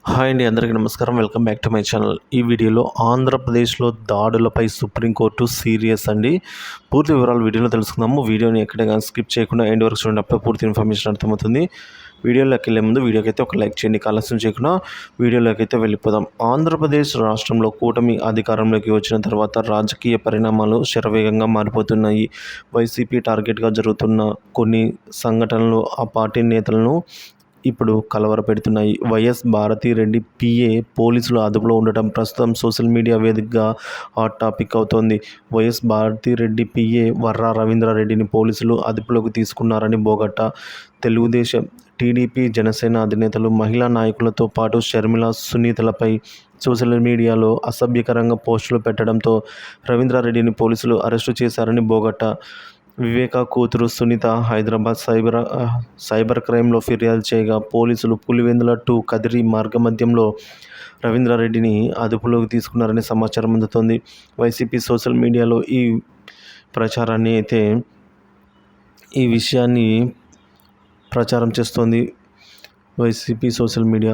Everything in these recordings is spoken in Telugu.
హాయ్ అండి, అందరికీ నమస్కారం. Welcome back to my channel. ఈ వీడియోలో ఆంధ్రప్రదేశ్లో దాడులపై సుప్రీంకోర్టు సీరియస్ అండి. పూర్తి వివరాలు వీడియోలో తెలుసుకుందాము. వీడియోని ఎక్కడ కానీ స్కిప్ చేయకుండా ఎండ్ వరకు చూడండి, అప్పుడే పూర్తి ఇన్ఫర్మేషన్ అర్థమవుతుంది. వీడియోలోకి వెళ్ళే ముందు వీడియోకైతే ఒక లైక్ చేయండి. ఆలస్యం చేయకుండా వీడియోలోకి అయితే వెళ్ళిపోదాం. ఆంధ్రప్రదేశ్ రాష్ట్రంలో కూటమి అధికారంలోకి వచ్చిన తర్వాత రాజకీయ పరిణామాలు శరవేగంగా మారిపోతున్నాయి. వైసీపీ టార్గెట్గా జరుగుతున్న కొన్ని సంఘటనలు ఆ పార్టీ నేతలను ఇప్పుడు కలవరపెడుతున్నాయి. వైఎస్ భారతిరెడ్డి పిఏ పోలీసులు అదుపులో ఉండటం ప్రస్తుతం సోషల్ మీడియా వేదికగా హాట్ టాపిక్ అవుతోంది. వైఎస్ భారతిరెడ్డి పిఏ వర్రా రవీంద్రారెడ్డిని పోలీసులు అదుపులోకి తీసుకున్నారని బోగట్టా. తెలుగుదేశం, టీడీపీ, జనసేన అధినేతలు, మహిళా నాయకులతో పాటు షర్మిల, సునీతలపై సోషల్ మీడియాలో అసభ్యకరంగా పోస్టులు పెట్టడంతో రవీంద్రారెడ్డిని పోలీసులు అరెస్టు చేశారని బోగట్టా. వివేక కూతురు సునీత హైదరాబాద్ సైబర్ క్రైమ్లో ఫిర్యాదు చేయగా పోలీసులు పులివెందుల టు కదిరి మార్గమధ్యంలో రవీంద్రారెడ్డిని అదుపులోకి తీసుకున్నారని సమాచారం అందుతోంది. వైసీపీ సోషల్ మీడియాలో ఈ విషయాన్ని ప్రచారం చేస్తోంది. YCP social media.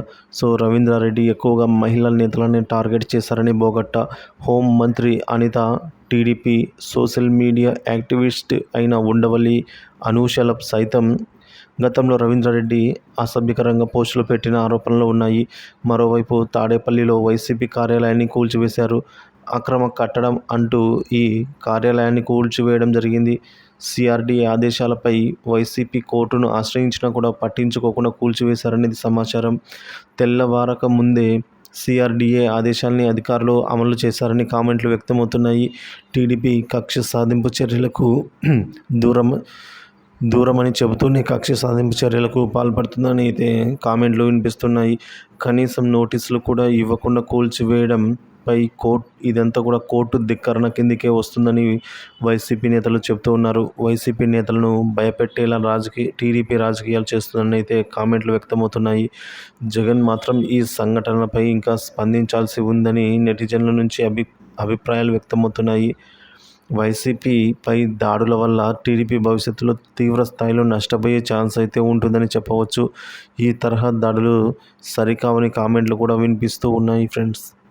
రవీంద్రారెడ్డి ఎక్కువగా మహిళా నేతలని టార్గెట్ చేశారని బోగట్టా. హోం మంత్రి Anitha, TDP social media activist అయిన ఉండవల్లి అనూషల సైతం గతంలో రవీంద్రారెడ్డి అసభ్యకరంగా పోస్టులు పెట్టిన ఆరోపణలు ఉన్నాయి. మరోవైపు తాడేపల్లిలో వైసీపీ కార్యాలయాన్ని కూల్చివేశారు. అక్రమ కట్టడం అంటూ ఈ కార్యాలయాన్ని కూల్చివేయడం జరిగింది. సిఆర్డీఏ ఆదేశాలపై వైసీపీ కోర్టును ఆశ్రయించినా కూడా పట్టించుకోకుండా కూల్చివేశారనేది సమాచారం. తెల్లవారక ముందే సిఆర్డీఏ ఆదేశాల్ని అధికారులు అమలు చేశారని కామెంట్లు వ్యక్తమవుతున్నాయి. టీడీపీ కక్ష సాధింపు చర్యలకు దూరమని చెబుతూనే కక్ష సాధింపు చర్యలకు పాల్పడుతుందని అయితే కామెంట్లు వినిపిస్తున్నాయి. కనీసం నోటీసులు కూడా ఇవ్వకుండా కూల్చివేయడంపై ఇదంతా కూడా కోర్టు ధిక్కరణ కిందికే వస్తుందని వైసీపీ నేతలు చెబుతూ ఉన్నారు. వైసీపీ నేతలను భయపెట్టేలా టీడీపీ రాజకీయాలు చేస్తుందని అయితే కామెంట్లు వ్యక్తమవుతున్నాయి. జగన్ మాత్రం ఈ సంఘటనలపై ఇంకా స్పందించాల్సి ఉందని నెటిజన్ల నుంచి అభిప్రాయాలు వ్యక్తమవుతున్నాయి. వైసీపీపై దాడుల వల్ల టీడీపీ భవిష్యత్తులో తీవ్ర స్థాయిలో నష్టపోయే ఛాన్స్ అయితే ఉంటుందని చెప్పవచ్చు. ఈ తరహా దాడులు సరికావని కామెంట్లు కూడా వినిపిస్తూ ఉన్నాయి ఫ్రెండ్స్.